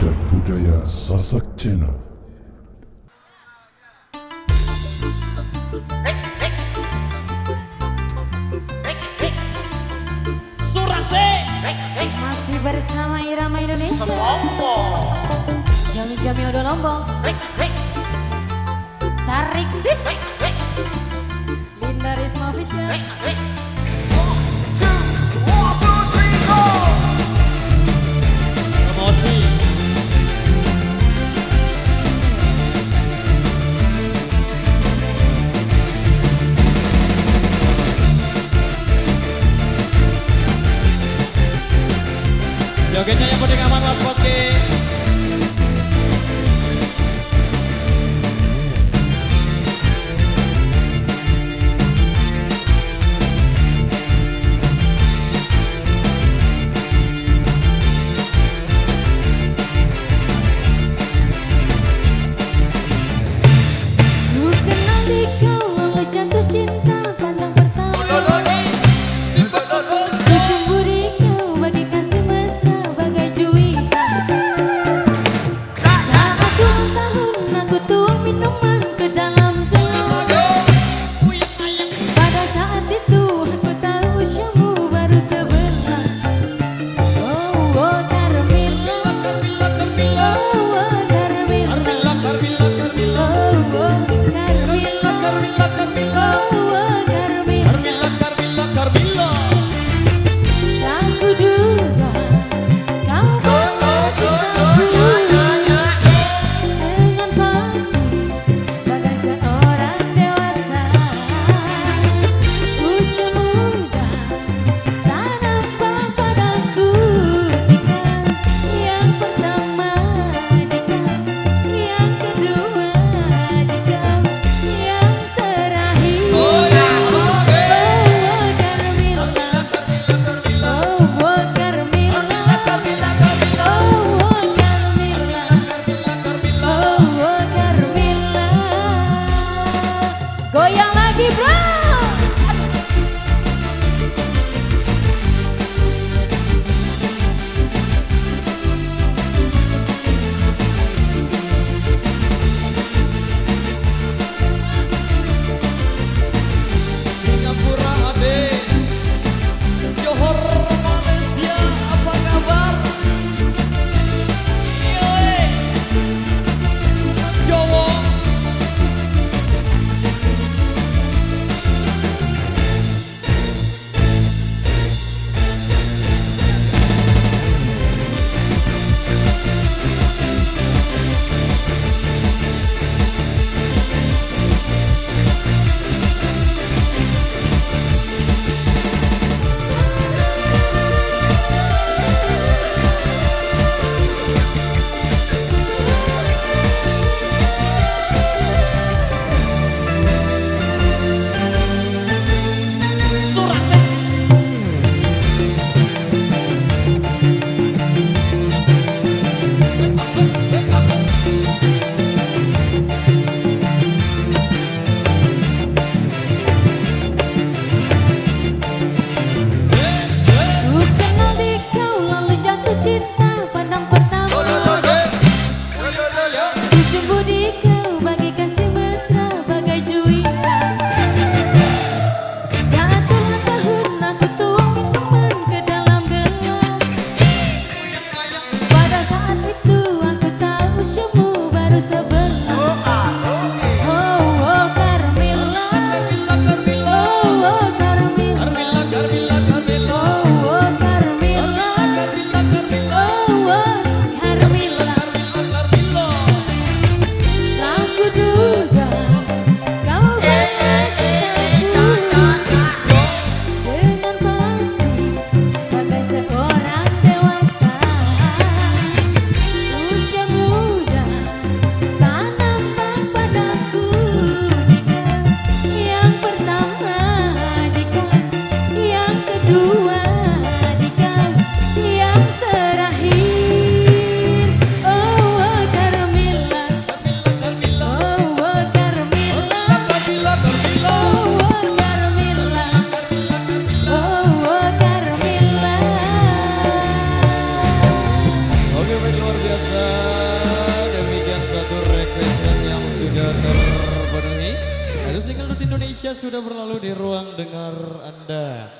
Adat Budaya Sasak Channel. Masih bersama Irama Indonesia. Jami-jami udah lombok. Tarik sis. Linda Risma Official. Promosi. Jogetnya yang penting aman Mas Boski. Ku kenal di kau lalu jatuh cinta pandang pertama. Ku cemburu di kau bagi kasih mesra bagai juwita. Saat ulang tahun aku tuang minuman ke dalam gelas. Pada saat itu aku tahu usiamu baru 11. Oh, oh Carmilla, oh, oh Carmilla. Goyang lagi bro. Singapura AB, Johor Malaysia, apa kabar? Yoi, Jawa. Ku kenal di kau lalu jatuh cinta pandang pertama. Ku cemburu di kau bagi kasih mesra bagai juwita. Saat ulang tahun aku tuang minuman ke dalam gelas. Pada saat itu aku tahu usiamu baru 11. Oh, oh Carmilla, oh, oh Carmilla. Oh, oh Carmilla, oh, oh sudah terpenuhi. Lalu single Dut Indonesia sudah berlalu di ruang dengar Anda.